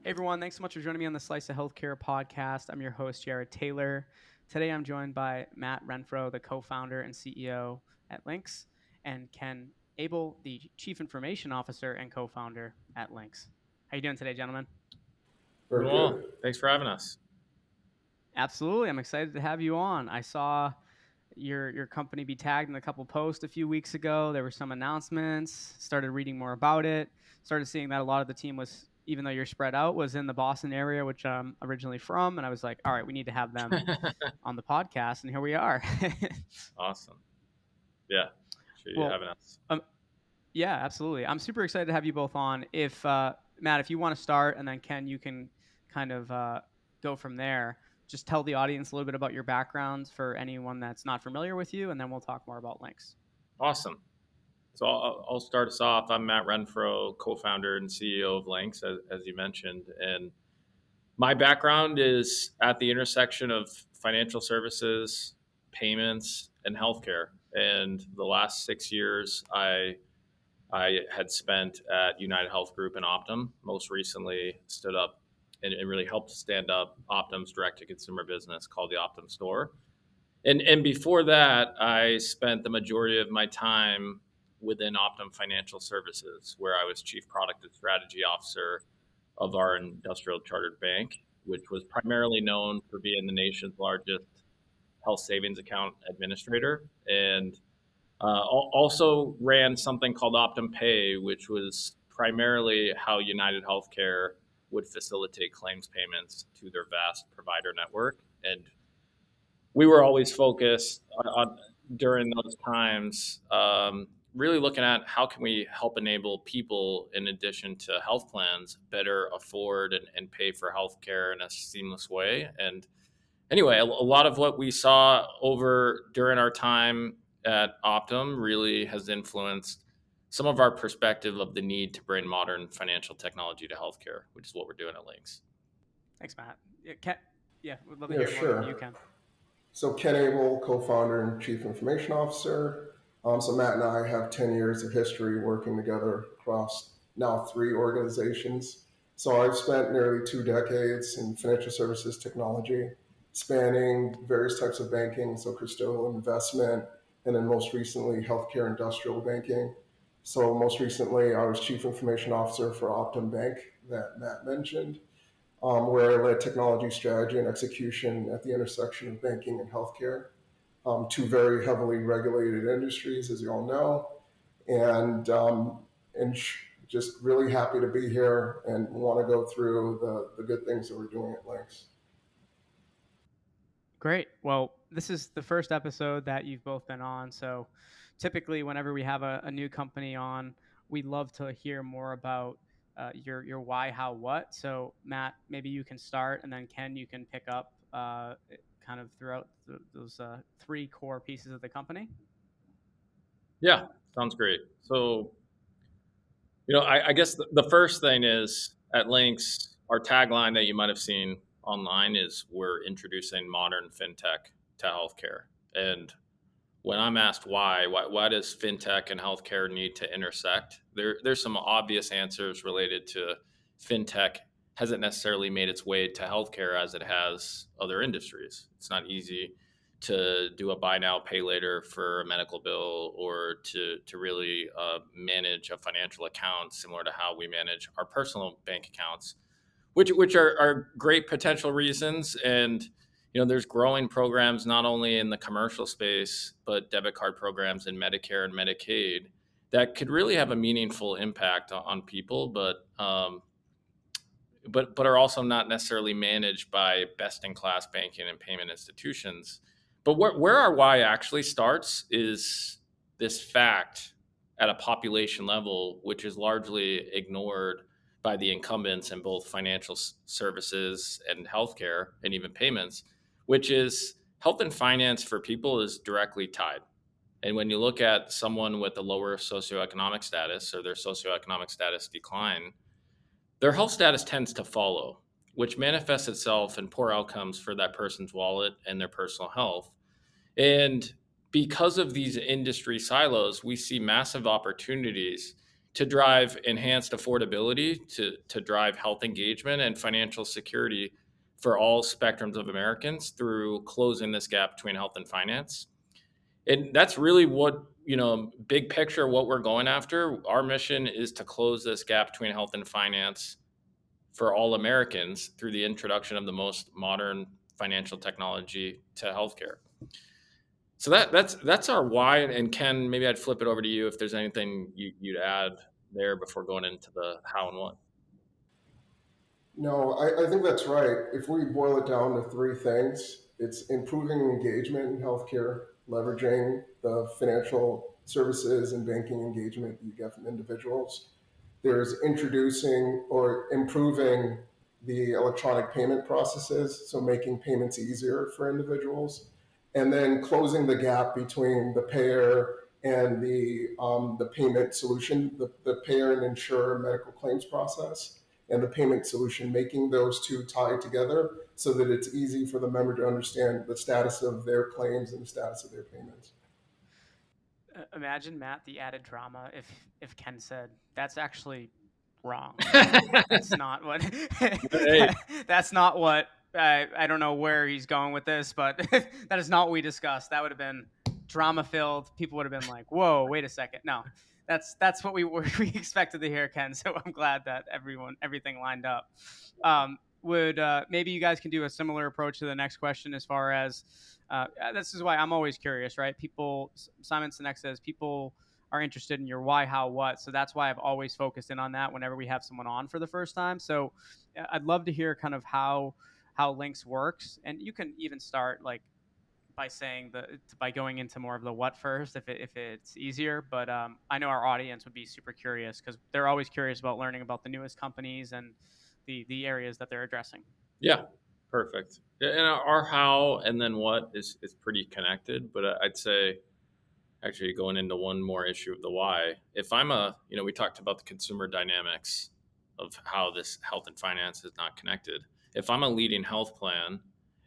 Hey everyone, thanks so much for joining me on the Slice of Healthcare podcast. I'm your host, Jared Taylor. Today I'm joined by Matt Renfro, the co-founder and CEO at Lynx, and Ken Abel, the Chief Information Officer and co-founder at Lynx. How you doing today, gentlemen? Doing Very well. good. Thanks for having us. Absolutely. I'm excited to have you on. I saw your company be tagged in a couple posts a few weeks ago. There were some announcements, started reading more about it, started seeing that a lot of the team was, even though you're spread out, was in the Boston area, which I'm originally from. And I was like, all right, we need to have them on the podcast. And here we are. Awesome. Yeah. Appreciate you Well, having us. yeah, absolutely. I'm super excited to have you both on. If Matt, if you want to start, and then Ken, you can kind of go from there. Just tell the audience a little bit about your background for anyone that's not familiar with you, and then we'll talk more about Lynx. Awesome. So I'll start us off. I'm Matt Renfro, co-founder and CEO of Lynx, as you mentioned. And my background is at the intersection of financial services, payments, and healthcare. And the last 6 years, I had spent at United Health Group and Optum. Most recently, stood up and really helped stand up Optum's direct-to-consumer business called the Optum Store. And before that, I spent the majority of my time within Optum Financial Services, where I was Chief Product and Strategy Officer of our industrial chartered bank, which was primarily known for being the nation's largest health savings account administrator, and also ran something called Optum Pay, which was primarily how United Healthcare would facilitate claims payments to their vast provider network. And we were always focused on during those times, really looking at how can we help enable people, in addition to health plans, better afford and pay for healthcare in a seamless way. And anyway, a lot of what we saw over during our time at Optum really has influenced some of our perspective of the need to bring modern financial technology to healthcare, which is what we're doing at Lynx. Thanks, Matt. Yeah, Ken, we'd love to Yeah, hear more from you, sure. Ken. So Ken Abel, co-founder and chief information officer. So Matt and I have 10 years of history working together across now 3 organizations. So I've spent nearly 2 decades in financial services technology, spanning various types of banking, so custodial investment, and then most recently healthcare industrial banking. So most recently I was chief information officer for Optum Bank that Matt mentioned. Where I led technology strategy and execution at the intersection of banking and healthcare, 2 very heavily regulated industries, as you all know, and just really happy to be here and want to go through the good things that we're doing at Lynx. Great. Well, this is the first episode that you've both been on. So typically, whenever we have a new company on, we love to hear more about your why, how, what. So Matt, maybe you can start, and then Ken, you can pick up kind of throughout those 3 core pieces of the company. Yeah, sounds great. So, I guess the first thing is at Lynx, our tagline that you might have seen online is we're introducing modern fintech to healthcare. And when I'm asked why does fintech and healthcare need to intersect? There's some obvious answers related to fintech hasn't necessarily made its way to healthcare as it has other industries. It's not easy to do a buy now, pay later for a medical bill, or to really manage a financial account similar to how we manage our personal bank accounts, which are great potential reasons. And there's growing programs not only in the commercial space, but debit card programs in Medicare and Medicaid that could really have a meaningful impact on people, but are also not necessarily managed by best-in-class banking and payment institutions. But where our why actually starts is this fact at a population level, which is largely ignored by the incumbents in both financial services and healthcare and even payments, which is health and finance for people is directly tied. And when you look at someone with a lower socioeconomic status or their socioeconomic status decline, their health status tends to follow, which manifests itself in poor outcomes for that person's wallet and their personal health. And because of these industry silos, we see massive opportunities to drive enhanced affordability, to drive health engagement and financial security for all spectrums of Americans through closing this gap between health and finance. And that's really what, big picture, what we're going after. Our mission is to close this gap between health and finance for all Americans through the introduction of the most modern financial technology to healthcare. So that's our why. And Ken, maybe I'd flip it over to you if there's anything you'd add there before going into the how and what. No, I think that's right. If we boil it down to three things, it's improving engagement in healthcare, leveraging the financial services and banking engagement you get from individuals. There's introducing or improving the electronic payment processes, so making payments easier for individuals, and then closing the gap between the payer and the payment solution, the payer and insurer medical claims process, and the payment solution, making those two tied together so that it's easy for the member to understand the status of their claims and the status of their payments. Imagine, Matt, the added drama if Ken said that's actually wrong. That's not what. Hey, That's not what. I don't know where he's going with this, but that is not what we discussed. That would have been drama filled. People would have been like, "Whoa, wait a second." No, that's what we we expected to hear, Ken. So I'm glad that everything lined up. Would maybe you guys can do a similar approach to the next question as far as this is why I'm always curious, right? People, Simon Sinek says people are interested in your why, how, what. So that's why I've always focused in on that whenever we have someone on for the first time. So I'd love to hear kind of how Lynx works, and you can even start like by going into more of the what first if it's easier. But I know our audience would be super curious because they're always curious about learning about the newest companies and the areas that they're addressing. yeah, perfect. And our how and then what is pretty connected, but I'd say actually going into one more issue of the why. If I'm we talked about the consumer dynamics of how this health and finance is not connected. If I'm a leading health plan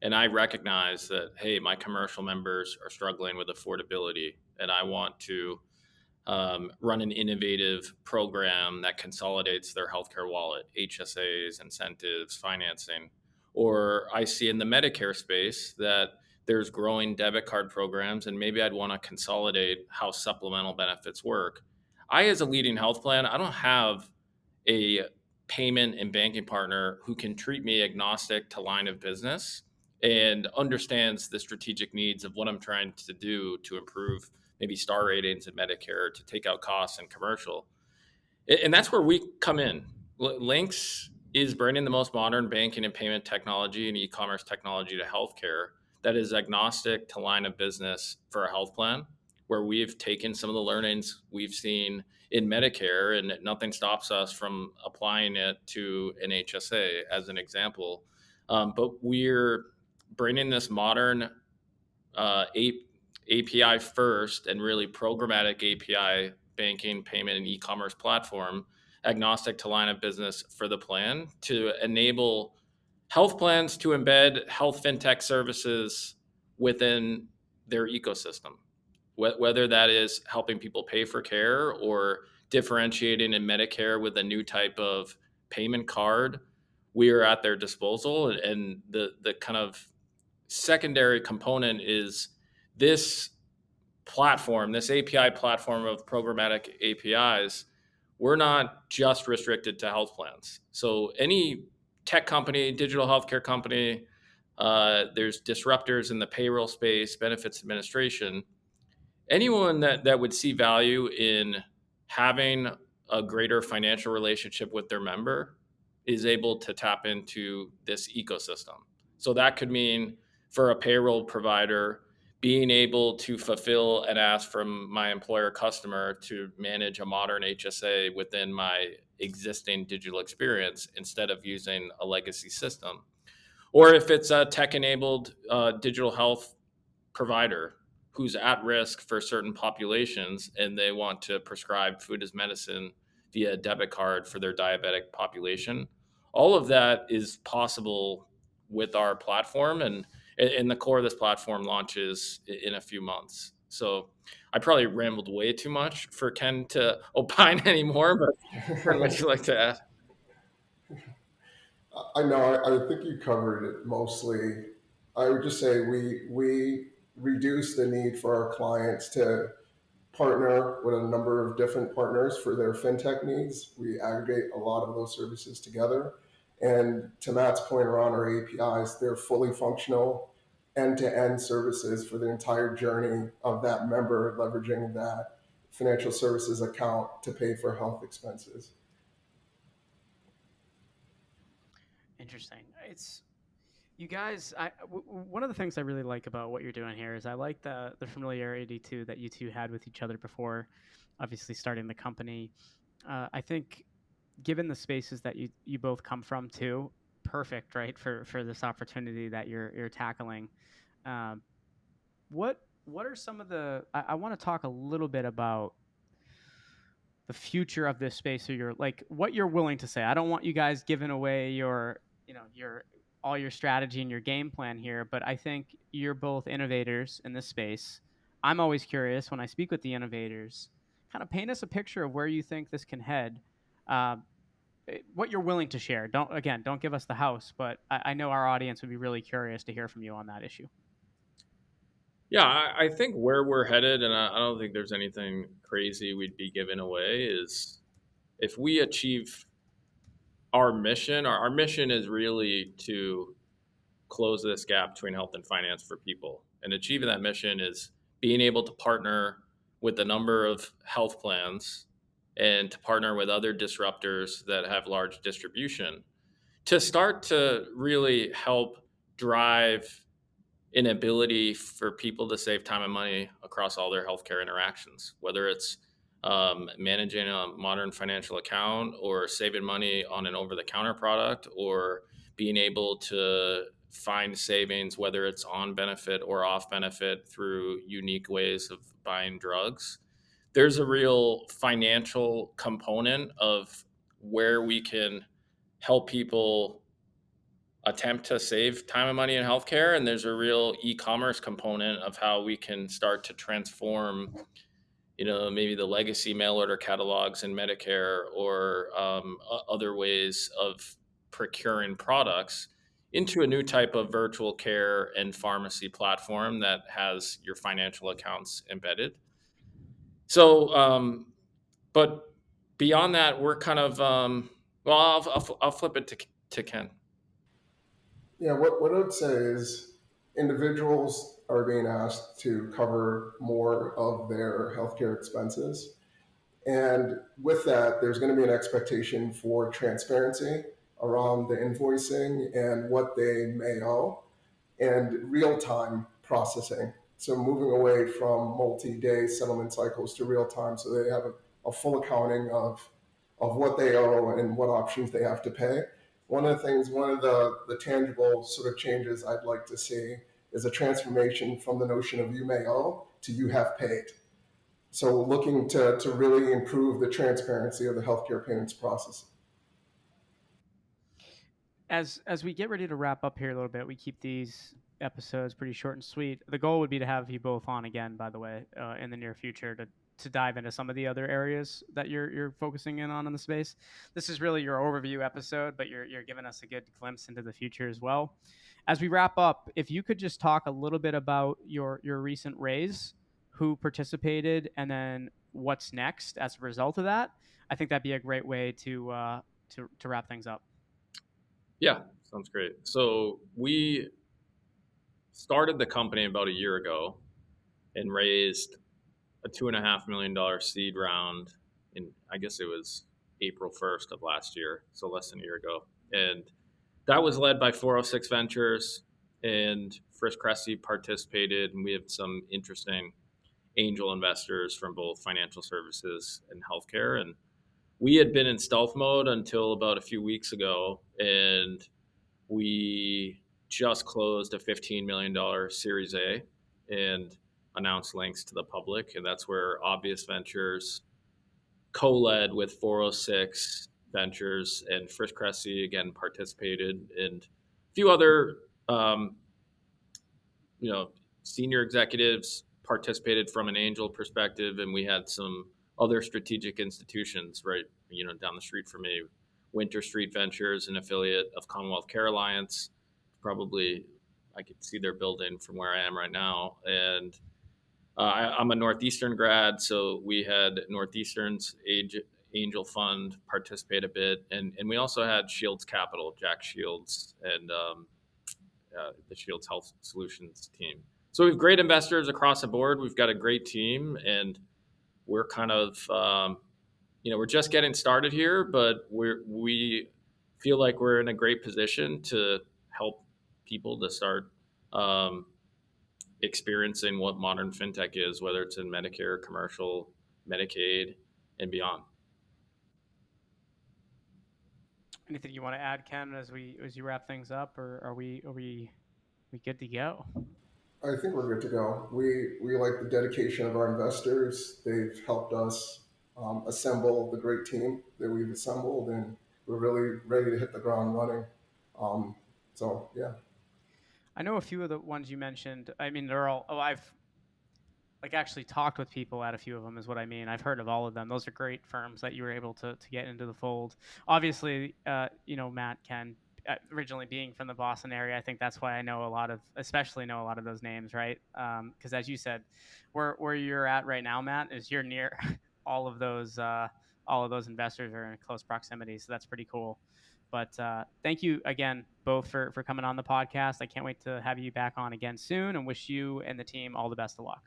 and I recognize that, hey, my commercial members are struggling with affordability and I want to run an innovative program that consolidates their healthcare wallet, HSAs, incentives, financing. Or I see in the Medicare space that there's growing debit card programs, and maybe I'd want to consolidate how supplemental benefits work. As a leading health plan, I don't have a payment and banking partner who can treat me agnostic to line of business and understands the strategic needs of what I'm trying to do to improve maybe star ratings in Medicare, to take out costs in commercial. And that's where we come in. Lynx is bringing the most modern banking and payment technology and e-commerce technology to healthcare that is agnostic to line of business for a health plan, where we've taken some of the learnings we've seen in Medicare, and nothing stops us from applying it to an HSA as an example. But we're bringing this modern API first and really programmatic API banking, payment, and e-commerce platform, agnostic to line of business for the plan, to enable health plans to embed health fintech services within their ecosystem, whether that is helping people pay for care or differentiating in Medicare with a new type of payment card. We are at their disposal. And the kind of secondary component is this platform, this API platform of programmatic APIs. We're not just restricted to health plans. So any tech company, digital healthcare company, there's disruptors in the payroll space, benefits administration, anyone that would see value in having a greater financial relationship with their member is able to tap into this ecosystem. So that could mean for a payroll provider, being able to fulfill an ask from my employer customer to manage a modern HSA within my existing digital experience instead of using a legacy system. Or if it's a tech-enabled digital health provider who's at risk for certain populations and they want to prescribe food as medicine via debit card for their diabetic population. All of that is possible with our platform, and the core of this platform launches in a few months. So I probably rambled way too much for Ken to opine anymore, but would you like to add? I know. I think you covered it mostly. I would just say we reduce the need for our clients to partner with a number of different partners for their fintech needs. We aggregate a lot of those services together. And to Matt's point around our APIs, they're fully functional end-to-end services for the entire journey of that member leveraging that financial services account to pay for health expenses. Interesting. It's you guys. One of the things I really like about what you're doing here is I like the familiarity too that you two had with each other before, obviously starting the company. I think given the spaces that you both come from too, perfect, right, for this opportunity that you're tackling. Um, what are some of the I want to talk a little bit about the future of this space, so you're like what you're willing to say. I don't want you guys giving away your your all your strategy and your game plan here, but I think you're both innovators in this space. I'm always curious when I speak with the innovators, kind of paint us a picture of where you think this can head. um, what you're willing to share. Don't give us the house, but I know our audience would be really curious to hear from you on that issue. Yeah, I think where we're headed, and I don't think there's anything crazy we'd be giving away, is if we achieve our mission, our mission is really to close this gap between health and finance for people. And achieving that mission is being able to partner with a number of health plans and to partner with other disruptors that have large distribution to start to really help drive an ability for people to save time and money across all their healthcare interactions, whether it's managing a modern financial account or saving money on an over the counter product or being able to find savings, whether it's on benefit or off benefit through unique ways of buying drugs. There's a real financial component of where we can help people attempt to save time and money in healthcare, and there's a real e-commerce component of how we can start to transform, maybe the legacy mail order catalogs in Medicare or other ways of procuring products into a new type of virtual care and pharmacy platform that has your financial accounts embedded. So, but beyond that, we're kind of well, I'll flip it to Ken. Yeah, what I would say is individuals are being asked to cover more of their healthcare expenses. And with that, there's going to be an expectation for transparency around the invoicing and what they may owe and real time processing. So moving away from multi-day settlement cycles to real time so they have a full accounting of what they owe and what options they have to pay. One of the things, one of the tangible sort of changes I'd like to see is a transformation from the notion of you may owe to you have paid. So looking to really improve the transparency of the healthcare payments process. As we get ready to wrap up here a little bit, we keep these episodes pretty short and sweet. The goal would be to have you both on again, by the way, in the near future to dive into some of the other areas that you're focusing in on in the space. This is really your overview episode, but you're giving us a good glimpse into the future as well. As we wrap up, if you could just talk a little bit about your recent raise, who participated, and then what's next as a result of that, I think that'd be a great way to wrap things up. Yeah, sounds great. So we started the company about a year ago and raised a $2.5 million seed round in, I guess it was April 1st of last year, so less than a year ago. And that was led by 406 Ventures, and Frisch Cressy participated, and we have some interesting angel investors from both financial services and healthcare. And we had been in stealth mode until about a few weeks ago, and we just closed a $15 million Series A and announced Lynx to the public. And that's where Obvious Ventures co-led with 406 Ventures, and Frisch Cressy again participated, and a few other senior executives participated from an angel perspective, and we had some other strategic institutions right, down the street from me. Winter Street Ventures, an affiliate of Commonwealth Care Alliance, probably I could see their building from where I am right now, and I'm a Northeastern grad, so we had Northeastern's Angel Fund participate a bit, and we also had Shields Capital, Jack Shields, and the Shields Health Solutions team. So we have great investors across the board. We've got a great team, and we're kind of, we're just getting started here, but we feel like we're in a great position to help people to start experiencing what modern fintech is, whether it's in Medicare, commercial, Medicaid, and beyond. Anything you want to add, Ken, as you wrap things up, or are we good to go? I think we're good to go. We like the dedication of our investors. They've helped us assemble the great team that we've assembled, and we're really ready to hit the ground running. So yeah. I know a few of the ones you mentioned. I mean, they're all. Oh, I've actually talked with people at a few of them, is what I mean. I've heard of all of them. Those are great firms that you were able to get into the fold. Obviously, Matt, Ken, originally being from the Boston area, I think that's why I know especially know a lot of those names, right? Because as you said, where you're at right now, Matt, is you're near all of those investors are in close proximity. So that's pretty cool. But thank you again, both for coming on the podcast. I can't wait to have you back on again soon, and wish you and the team all the best of luck.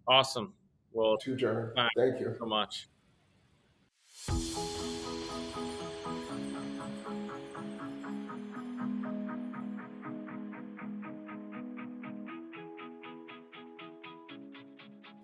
Awesome. Well, To Jeremy. thank Thank you you. so much.